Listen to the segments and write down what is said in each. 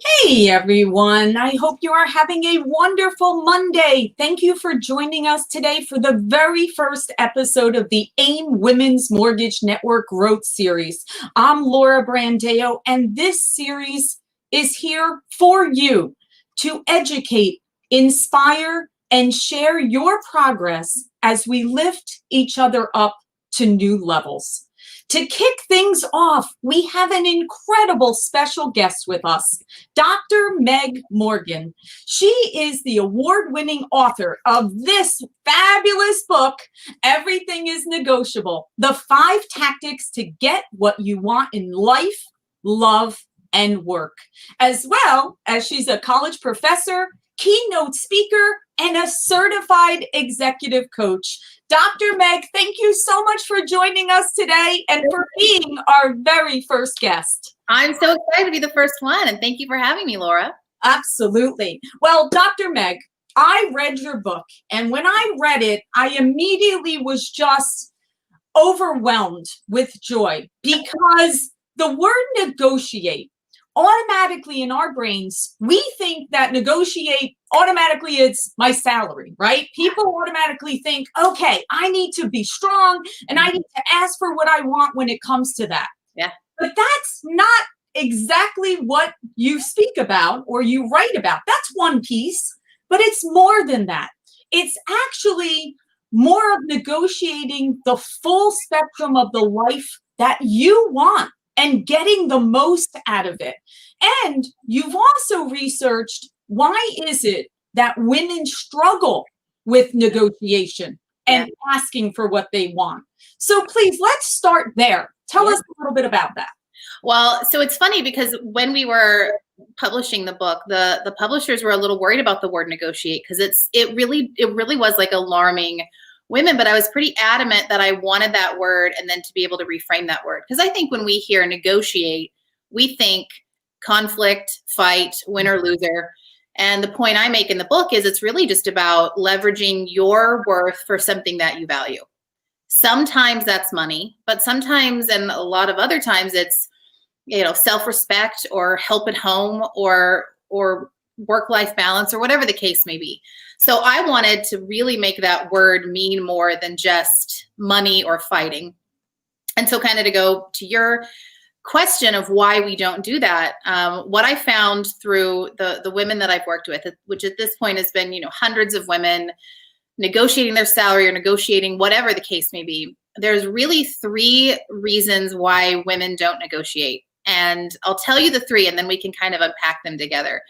Hey everyone, I hope you are having a wonderful Monday. Thank you for joining us today for the very first episode of the AIM Women's Mortgage Network Growth Series. I'm Laura Brandao, and this series is here for you to educate, inspire, and share your progress as we lift each other up to new levels. To kick things off, we have an incredible special guest with us, Dr. Meg Morgan. She is the award-winning author of this fabulous book, Everything is Negotiable: The 5 Tactics to Get What You Want in Life, Love, and Work. As well as she's a college professor, keynote speaker, and a certified executive coach. Dr. Meg, thank you so much for joining us today and for being our very first guest. I'm so excited to be the first one, and thank you for having me, Laura. Absolutely. Well, Dr. Meg, I read your book, and when I read it, I immediately was just overwhelmed with joy because the word negotiate, automatically in our brains, we think that negotiate automatically it's my salary, right? People automatically think, okay, I need to be strong and I need to ask for what I want when it comes to that. Yeah. But that's not exactly what you speak about or you write about. That's one piece, but it's more than that. It's actually more of negotiating the full spectrum of the life that you want and getting the most out of it. And you've also researched, why is it that women struggle with negotiation and asking for what they want? So please, let's start there. Tell us a little bit about that. Well, so it's funny because when we were publishing the book, the publishers were a little worried about the word negotiate because it really was like alarming women, but I was pretty adamant that I wanted that word and then to be able to reframe that word. Because I think when we hear negotiate, we think conflict, fight, winner, loser. And the point I make in the book is it's really just about leveraging your worth for something that you value. Sometimes that's money, but sometimes, and a lot of other times, it's, self-respect or help at home or work-life balance or whatever the case may be. So I wanted to really make that word mean more than just money or fighting. And so kind of to go to your question of why we don't do that, what I found through the women that I've worked with, which at this point has been, hundreds of women negotiating their salary or negotiating whatever the case may be, there's really 3 reasons why women don't negotiate. And I'll tell you the 3, and then we can kind of unpack them together.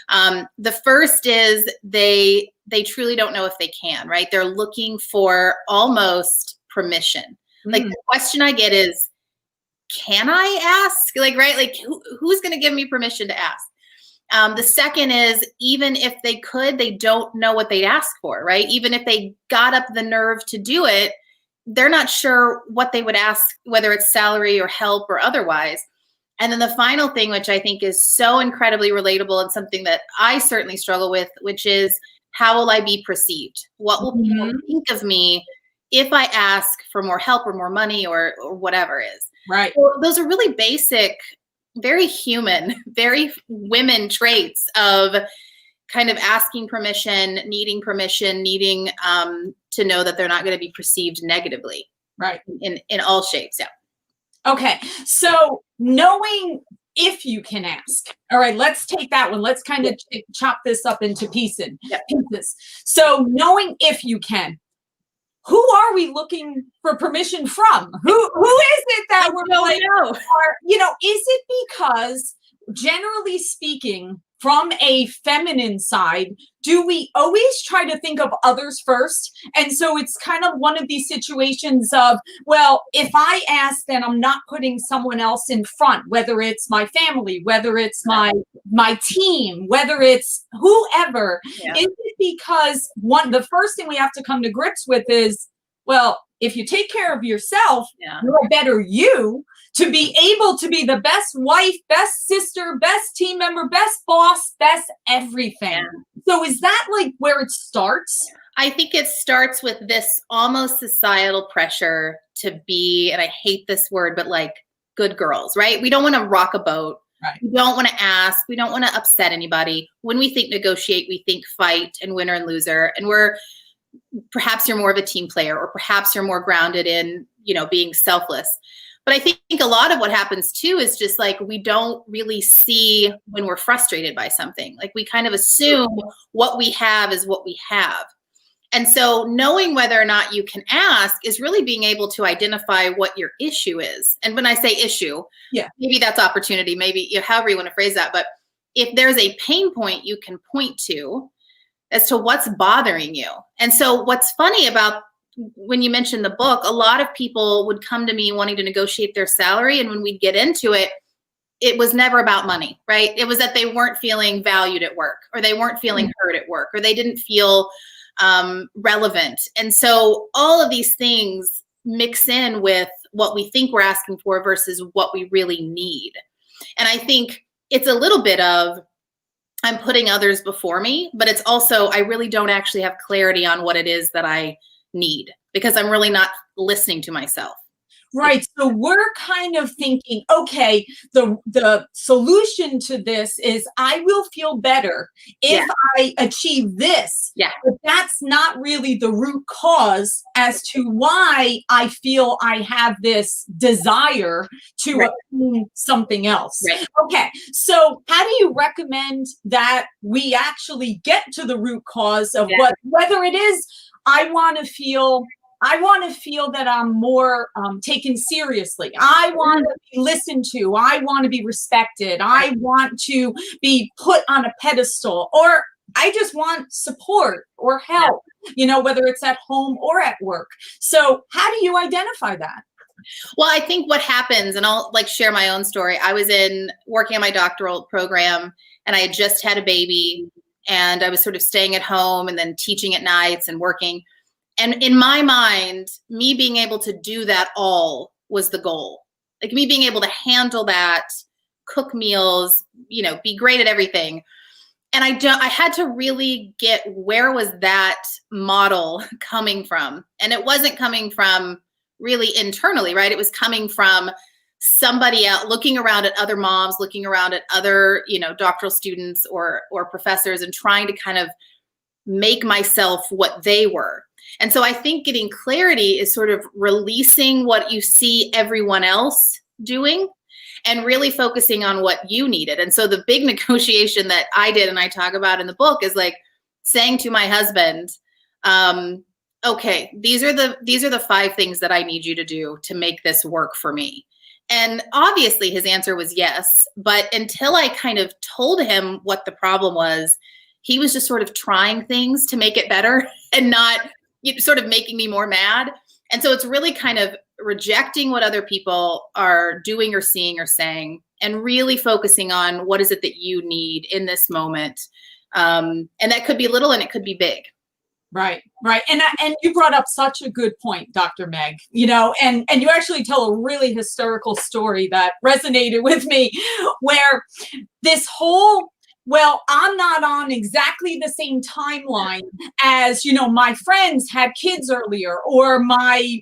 The first is they truly don't know if they can, right? They're looking for almost permission. Like the question I get is, can I ask? Right? Who's going to give me permission to ask? The second is, even if they could, they don't know what they'd ask for, right? Even if they got up the nerve to do it, they're not sure what they would ask, whether it's salary or help or otherwise. And then the final thing, which I think is so incredibly relatable and something that I certainly struggle with, which is, how will I be perceived? What will people think of me if I ask for more help or more money or whatever is? Right. So those are really basic, very human, very women traits of kind of asking permission, needing to know that they're not going to be perceived negatively. Right. In all shapes. Yeah. Okay, so knowing if you can ask. All right, let's take that one. Let's kind of chop this up into pieces. So knowing if you can, who are we looking for permission from? Who is it that we're like, is it because, generally speaking, from a feminine side, do we always try to think of others first? And so it's kind of one of these situations of, well, if I ask, then I'm not putting someone else in front, whether it's my family, whether it's my team, whether it's whoever. Yeah. Is it because the first thing we have to come to grips with is, well, if you take care of yourself, you're a better you to be able to be the best wife, best sister, best team member, best boss, best everything. Yeah. So is that like where it starts? I think it starts with this almost societal pressure to be, and I hate this word, but like good girls, right? We don't want to rock a boat. Right. We don't want to ask. We don't want to upset anybody. When we think negotiate, we think fight and winner and loser. And perhaps you're more of a team player, or perhaps you're more grounded in, being selfless. But I think a lot of what happens too is just like, we don't really see when we're frustrated by something. Like, we kind of assume what we have is what we have. And so knowing whether or not you can ask is really being able to identify what your issue is. And when I say issue, maybe that's opportunity, maybe however you want to phrase that. But if there's a pain point you can point to as to what's bothering you. And so what's funny about when you mentioned the book, a lot of people would come to me wanting to negotiate their salary. And when we'd get into it, it was never about money, right? It was that they weren't feeling valued at work, or they weren't feeling heard at work, or they didn't feel relevant. And so all of these things mix in with what we think we're asking for versus what we really need. And I think it's a little bit of, I'm putting others before me, but it's also, I really don't actually have clarity on what it is that I need, because I'm really not listening to myself. Right. So we're kind of thinking, okay, the solution to this is I will feel better if I achieve this. Yeah. But that's not really the root cause as to why I feel I have this desire to obtain something else. Right. Okay. So how do you recommend that we actually get to the root cause of whether it is I want to feel that I'm more taken seriously. I want to be listened to. I want to be respected. I want to be put on a pedestal, or I just want support or help, whether it's at home or at work. So how do you identify that? Well, I think what happens, and I'll share my own story. I was working on my doctoral program, and I had just had a baby, and I was sort of staying at home and then teaching at nights and working. And in my mind, me being able to do that all was the goal. Like, me being able to handle that, cook meals, be great at everything. And I had to really get, where was that model coming from? And it wasn't coming from really internally, right? It was coming from somebody else, looking around at other moms, looking around at other, doctoral students or professors, and trying to kind of make myself what they were. And so I think getting clarity is sort of releasing what you see everyone else doing and really focusing on what you needed. And so the big negotiation that I did, and I talk about in the book, is like saying to my husband, okay, these are the 5 things that I need you to do to make this work for me. And obviously his answer was yes. But until I kind of told him what the problem was, he was just sort of trying things to make it better and not sort of making me more mad. And so it's really kind of rejecting what other people are doing or seeing or saying, and really focusing on what is it that you need in this moment. And that could be little and it could be big. Right. And you brought up such a good point, Dr. Meg, and you actually tell a really hysterical story that resonated with me, where this whole, well, I'm not on exactly the same timeline as, my friends had kids earlier, or my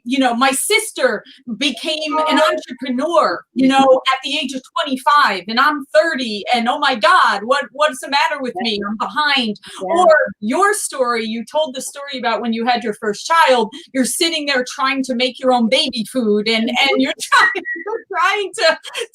sister became an entrepreneur, at the age of 25, and I'm 30, and oh my God, what's the matter with me? I'm behind. Yeah. Or your story, you told the story about when you had your first child, you're sitting there trying to make your own baby food, and you're trying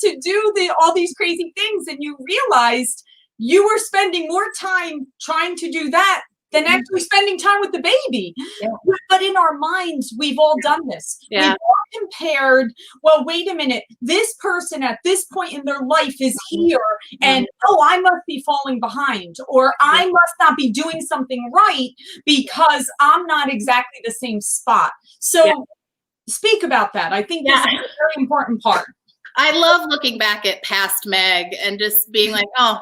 to do all these crazy things, and you realized you were spending more time trying to do that than actually spending time with the baby. Yeah. But in our minds, we've all done this. Yeah. We've all compared, well, wait a minute, this person at this point in their life is here, and I must be falling behind, or I must not be doing something right because I'm not exactly the same spot. So speak about that. I think this is a very important part. I love looking back at past Meg and just being like, oh,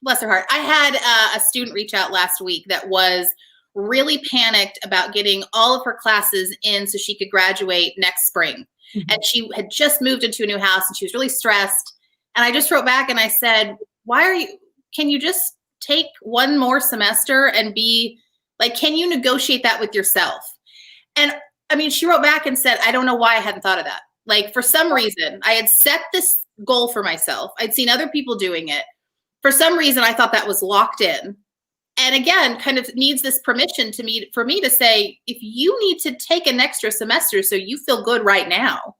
bless her heart. I had a student reach out last week that was really panicked about getting all of her classes in so she could graduate next spring. Mm-hmm. And she had just moved into a new house and she was really stressed. And I just wrote back and I said, can you just take one more semester and be like, can you negotiate that with yourself? And I mean, she wrote back and said, I don't know why I hadn't thought of that. Like, for some reason, I had set goal for myself. I'd seen other people doing it. For some reason, I thought that was locked in. And again, kind of needs this permission for me to say, if you need to take an extra semester so you feel good right now.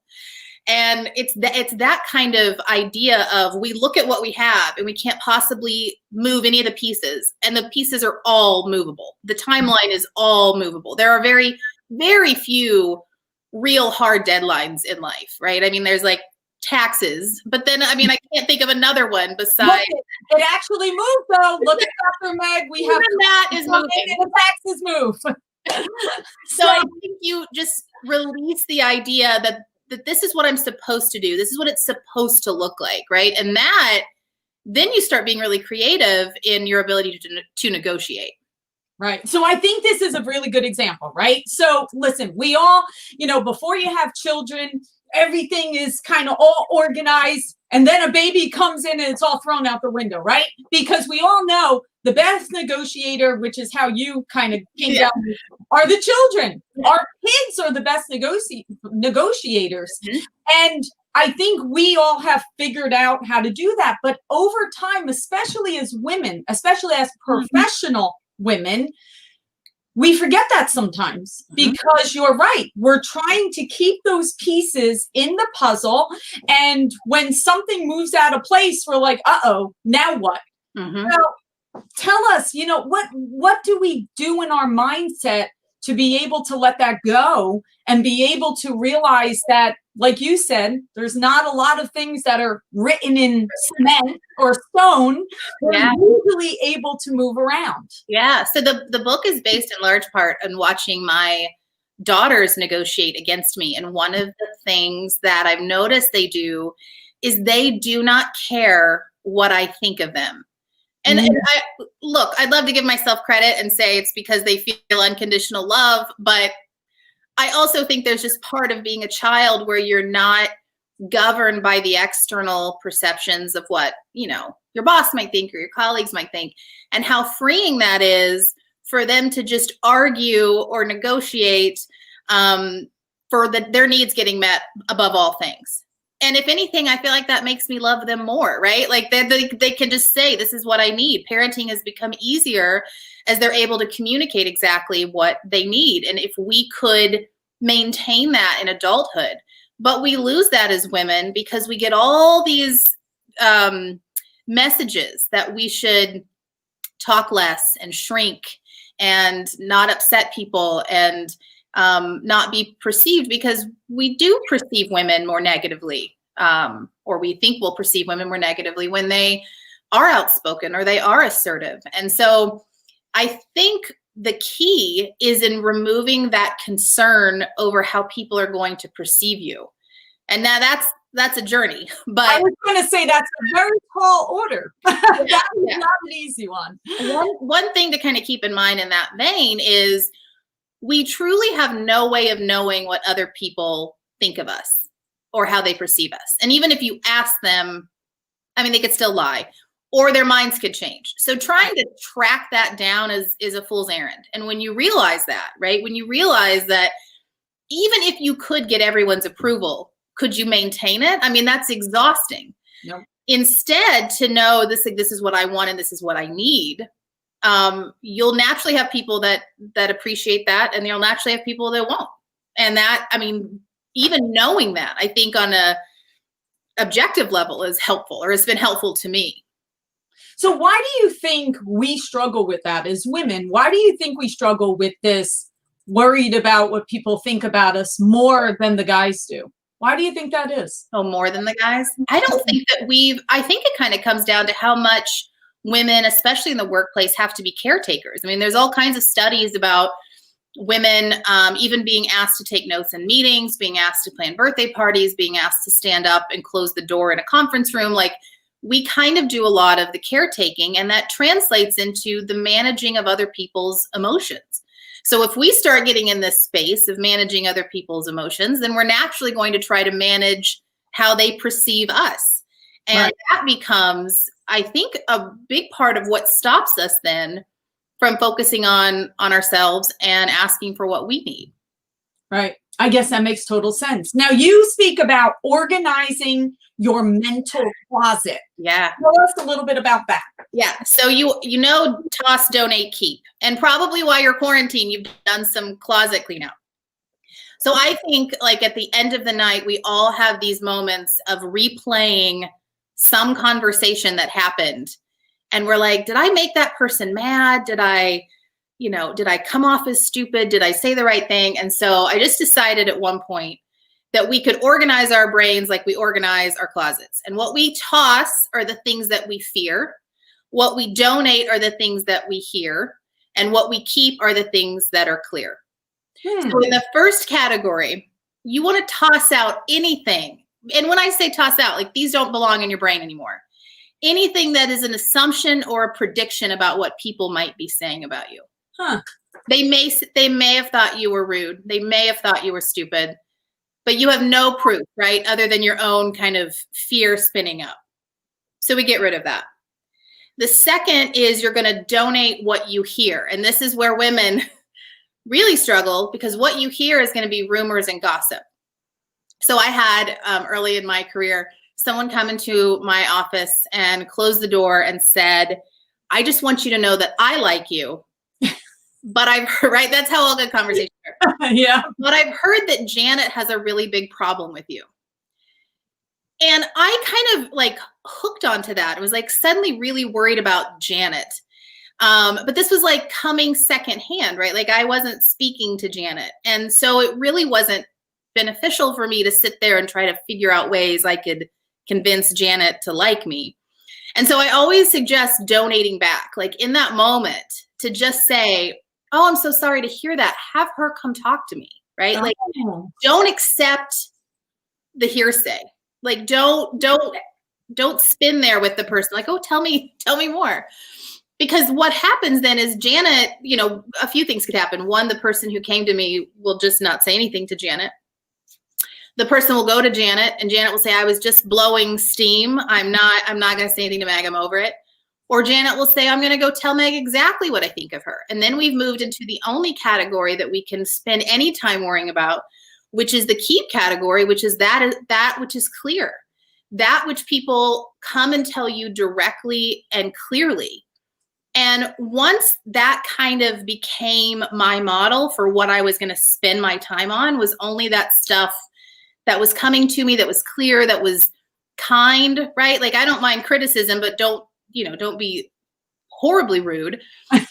And it's that kind of idea of, we look at what we have and we can't possibly move any of the pieces, and the pieces are all movable. The timeline is all movable. There are very, very few real hard deadlines in life, right? I mean, there's like taxes, but then, I mean, I can't think of another one besides. It actually moved though. Look at Dr. Meg. We have that is moving. The taxes move. So I think you just release the idea that this is what I'm supposed to do. This is what it's supposed to look like, right? And then you start being really creative in your ability to negotiate. Right. So I think this is a really good example, right? So listen, we all, before you have children, everything is kind of all organized, and then a baby comes in and it's all thrown out the window, right? Because we all know the best negotiator, which is how you kind of came down, are the children. Our kids are the best negotiators. Mm-hmm. And I think we all have figured out how to do that. But over time, especially as women, especially as professional women, we forget that sometimes, because you're right. We're trying to keep those pieces in the puzzle. And when something moves out of place, we're like, uh-oh, now what? So tell us, what do we do in our mindset to be able to let that go and be able to realize that, like you said, there's not a lot of things that are written in cement or stone. We're usually able to move around. Yeah. So the book is based in large part on watching my daughters negotiate against me. And one of the things that I've noticed they do is they do not care what I think of them. And I'd love to give myself credit and say it's because they feel unconditional love, but I also think there's just part of being a child where you're not governed by the external perceptions of what, your boss might think or your colleagues might think, and how freeing that is for them to just argue or negotiate for their needs getting met above all things. And if anything, I feel like that makes me love them more, right? Like they can just say, this is what I need. Parenting has become easier as they're able to communicate exactly what they need. And if we could maintain that in adulthood, but we lose that as women because we get all these messages that we should talk less and shrink and not upset people and not be perceived, because we do perceive women more negatively, or we think we'll perceive women more negatively when they are outspoken or they are assertive. And so I think the key is in removing that concern over how people are going to perceive you. And now that's a journey. But I was going to say that's a very tall order. That is not an easy one. One thing to kind of keep in mind in that vein is we truly have no way of knowing what other people think of us or how they perceive us. And even if you ask them, they could still lie, or their minds could change. So trying to track that down is a fool's errand. And when you realize that, right, when you realize that even if you could get everyone's approval, could you maintain it? That's exhausting. Nope. Instead, to know this is what I want and this is what I need, you'll naturally have people that appreciate that, and you'll naturally have people that won't. And that, even knowing that, I think on a objective level is helpful, or has been helpful to me. So why do you think we struggle with that as women? Why do you think we struggle with this, worried about what people think about us more than the guys do? Why do you think that is? Oh, more than the guys? I don't think that I think it kind of comes down to how much women, especially in the workplace, have to be caretakers. There's all kinds of studies about women even being asked to take notes in meetings, being asked to plan birthday parties, being asked to stand up and close the door in a conference room. Like, we kind of do a lot of the caretaking, and that translates into the managing of other people's emotions. So if we start getting in this space of managing other people's emotions, then we're naturally going to try to manage how they perceive us. And that becomes, I think, a big part of what stops us then from focusing on ourselves and asking for what we need. Right. I guess that makes total sense. Now, you speak about organizing your mental closet. Yeah. Tell us a little bit about that. Yeah. So you know, toss, donate, keep. And probably while you're quarantined, you've done some closet cleanup. So I think like at the end of the night, we all have these moments of replaying some conversation that happened. And we're like, did I make that person mad? Did I come off as stupid? Did I say the right thing? And so I just decided at one point that we could organize our brains like we organize our closets. And what we toss are the things that we fear. What we donate are the things that we hear. And what we keep are the things that are clear. So in the first category, you want to toss out anything. And when I say toss out, like these don't belong in your brain anymore. Anything that is an assumption or a prediction about what people might be saying about you. They may have thought you were rude. They may have thought you were stupid, but you have no proof, right? Other than your own kind of fear spinning up. So we get rid of that. The second is you're going to donate what you hear. And this is where women really struggle because what you hear is going to be rumors and gossip. So I had early in my career, someone come into my office and close the door and said, I just want you to know that I like you. But I've heard, right? That's how all good conversations are. Yeah. But I've heard that Janet has a really big problem with you. And I kind of like hooked onto that. I was like suddenly really worried about Janet. But this was like coming secondhand, right? Like I wasn't speaking to Janet. And so it really wasn't beneficial for me to sit there and try to figure out ways I could convince Janet to like me. And so I always suggest donating back, like in that moment to just say, oh, I'm so sorry to hear that. Have her come talk to me, right? Like don't accept the hearsay. Like don't spin there with the person. Like, oh, tell me more. Because what happens then is Janet, a few things could happen. One, the person who came to me will just not say anything to Janet. The person will go to Janet and Janet will say, I was just blowing steam. I'm not going to say anything to Meg. I'm over it. Or Janet will say, I'm going to go tell Meg exactly what I think of her. And then we've moved into the only category that we can spend any time worrying about, which is the keep category, which is that which is clear. That which people come and tell you directly and clearly. And once that kind of became my model for what I was going to spend my time on, was only that stuff that was coming to me, that was clear, that was kind, right? Like I don't mind criticism, but don't be horribly rude. I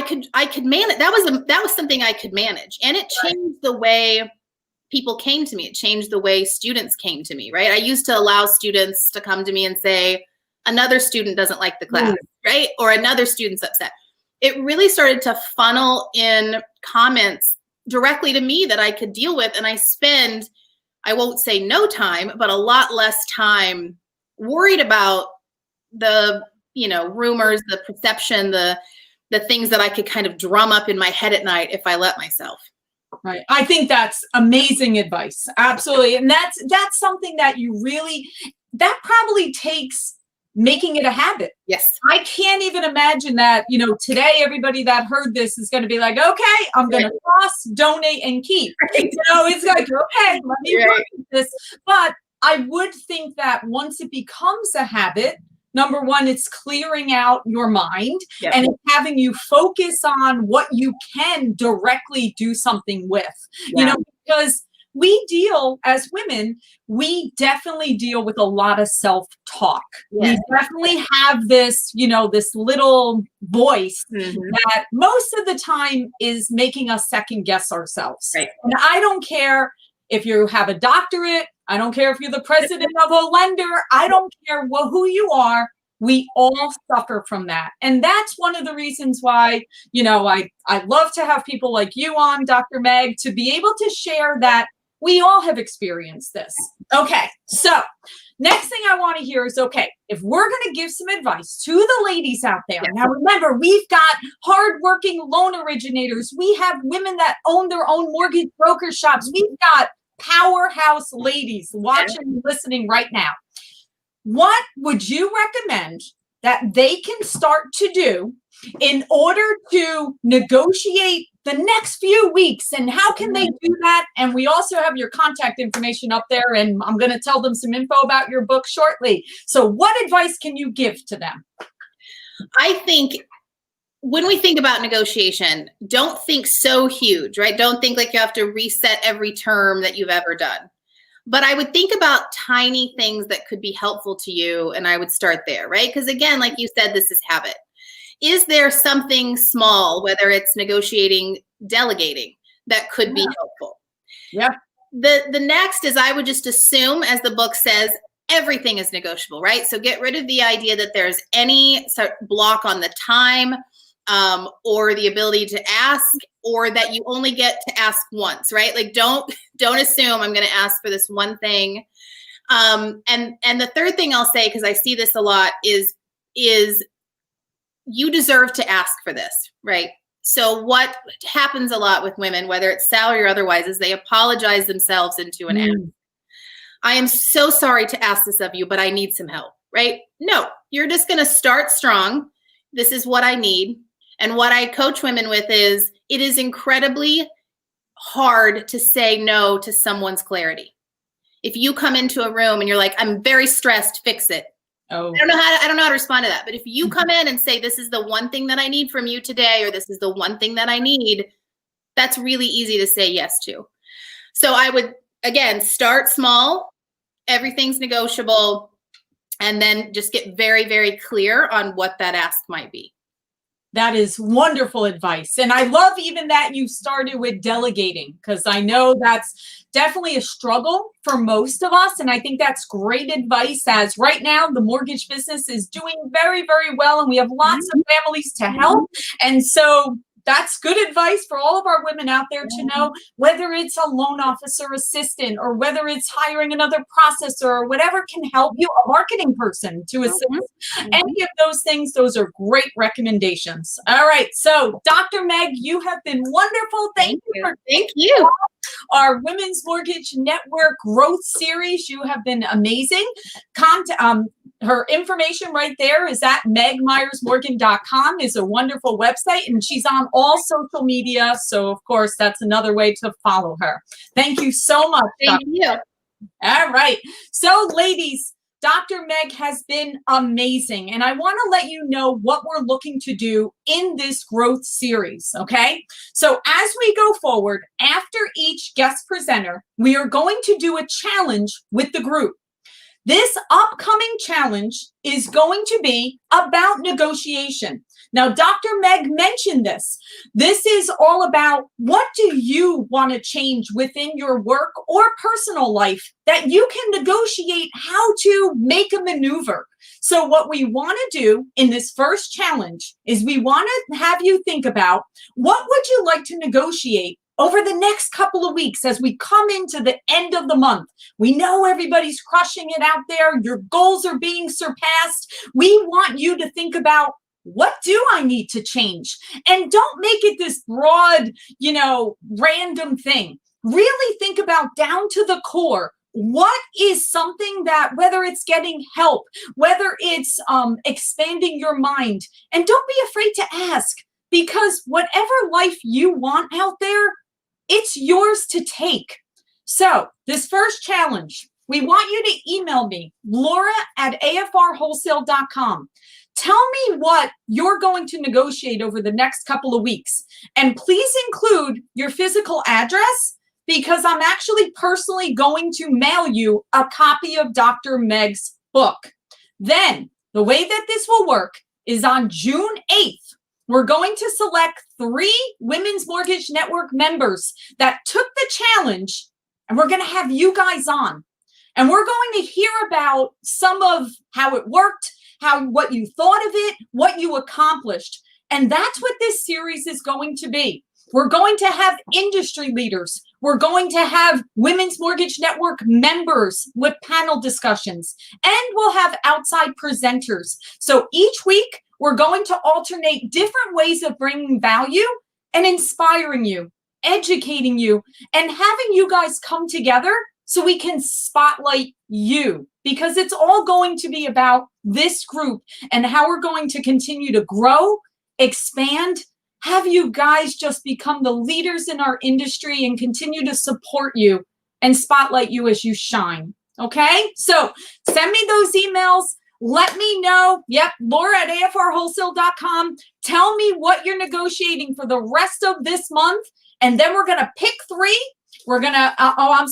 could manage. That was something I could manage. And it changed the way people came to me. It changed the way students came to me, right? I used to allow students to come to me and say, another student doesn't like the class, right? Or another student's upset. It really started to funnel in comments directly to me that I could deal with. And I spend, I won't say no time, but a lot less time worried about the, rumors, the perception, the things that I could kind of drum up in my head at night if I let myself. Right. I think that's amazing advice. Absolutely. And that's something that that probably takes making it a habit. Yes. I can't even imagine that, today everybody that heard this is going to be like, okay, I'm going to toss, donate, and keep. Right. It's like, okay, let me work with this. But I would think that once it becomes a habit, number one, it's clearing out your mind and it's having you focus on what you can directly do something with, because we deal as women, we definitely deal with a lot of self-talk. Yes. We definitely have this, this little voice that most of the time is making us second guess ourselves. Right. And I don't care if you have a doctorate. I don't care if you're the president of a lender. I don't care who you are. We all suffer from that. And that's one of the reasons why, I love to have people like you on, Dr. Meg, to be able to share that we all have experienced this. Okay, so next thing I want to hear is, okay, if we're going to give some advice to the ladies out there. Now, remember, we've got hardworking loan originators. We have women that own their own mortgage broker shops. We've got powerhouse ladies watching and listening right now. What would you recommend that they can start to do in order to negotiate the next few weeks. And how can they do that? And we also have your contact information up there, and I'm going to tell them some info about your book shortly. So what advice can you give to them? I think when we think about negotiation, don't think so huge, right? Don't think like you have to reset every term that you've ever done. But I would think about tiny things that could be helpful to you, and I would start there, right? Because again, like you said, this is habit. Is there something small, whether it's negotiating, delegating, that could be helpful? Yeah. The next is I would just assume, as the book says, everything is negotiable, right? So get rid of the idea that there's any sort of block on the time or the ability to ask, or that you only get to ask once, right? Like don't assume I'm going to ask for this one thing. And the third thing I'll say, because I see this a lot, is you deserve to ask for this, right? So what happens a lot with women, whether it's salary or otherwise, is they apologize themselves into an ask. I am so sorry to ask this of you, but I need some help, right? No, you're just going to start strong. This is what I need. And what I coach women with is it is incredibly hard to say no to someone's clarity. If you come into a room and you're like, I'm very stressed, fix it. Oh. I don't know how to respond to that. But if you come in and say, this is the one thing that I need from you today, or this is the one thing that I need, that's really easy to say yes to. So I would, again, start small. Everything's negotiable. And then just get very, very clear on what that ask might be. That is wonderful advice. And I love even that you started with delegating, because I know that's definitely a struggle for most of us. And I think that's great advice, as right now the mortgage business is doing very, very well. And we have lots of families to help. And so that's good advice for all of our women out there to know, whether it's a loan officer assistant or whether it's hiring another processor or whatever can help you, a marketing person to assist. Any of those things, those are great recommendations. All right. So Dr. Meg, you have been wonderful. Thank you. Our Women's Mortgage Network Growth Series. You have been amazing. Her information right there is at megmyersmorgan.com, is a wonderful website, and she's on all social media. So, of course, that's another way to follow her. Thank you so much. Thank you. All right. So, ladies, Dr. Meg has been amazing, and I want to let you know what we're looking to do in this growth series, okay? So as we go forward, after each guest presenter, we are going to do a challenge with the group. This upcoming challenge is going to be about negotiation. Now, Dr. Meg mentioned this. This is all about, what do you want to change within your work or personal life that you can negotiate how to make a maneuver. So what we want to do in this first challenge is we want to have you think about, what would you like to negotiate over the next couple of weeks as we come into the end of the month? We know everybody's crushing it out there. Your goals are being surpassed. We want you to think about, what do I need to change? And don't make it this broad, random thing. Really think about, down to the core, what is something that, whether it's getting help, whether it's expanding your mind, and don't be afraid to ask, because whatever life you want out there, it's yours to take. So this first challenge, we want you to email me, laura@afrwholesale.com. Tell me what you're going to negotiate over the next couple of weeks. And please include your physical address, because I'm actually personally going to mail you a copy of Dr. Meg's book. Then the way that this will work is on June 8th, we're going to select 3 Women's Mortgage Network members that took the challenge, and we're going to have you guys on. And we're going to hear about some of how it worked, what you thought of it, what you accomplished. And that's what this series is going to be. We're going to have industry leaders. We're going to have Women's Mortgage Network members with panel discussions, and we'll have outside presenters. So each week, we're going to alternate different ways of bringing value and inspiring you, educating you, and having you guys come together so we can spotlight you, because it's all going to be about this group and how we're going to continue to grow, expand, have you guys just become the leaders in our industry and continue to support you and spotlight you as you shine. Okay? So send me those emails. Let me know. Yep, Laura at afrwholesale.com. Tell me what you're negotiating for the rest of this month. And then we're going to pick 3. We're going to,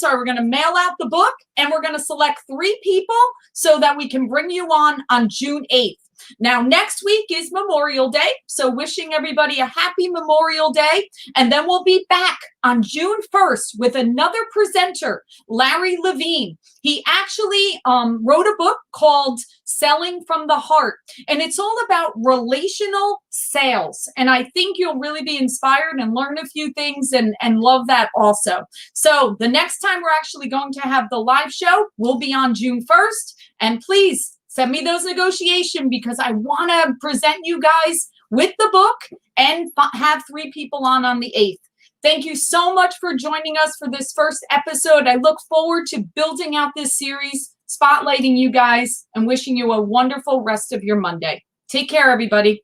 we're going to mail out the book and we're going to select 3 people so that we can bring you on June 8th. Now, next week is Memorial Day, so wishing everybody a happy Memorial Day. And then we'll be back on June 1st with another presenter, Larry Levine. He actually wrote a book called Selling from the Heart, and it's all about relational sales. And I think you'll really be inspired and learn a few things and love that also. So the next time we're actually going to have the live show will be on June 1st. And please, send me those negotiations because I want to present you guys with the book and have 3 people on the 8th. Thank you so much for joining us for this first episode. I look forward to building out this series, spotlighting you guys, and wishing you a wonderful rest of your Monday. Take care, everybody.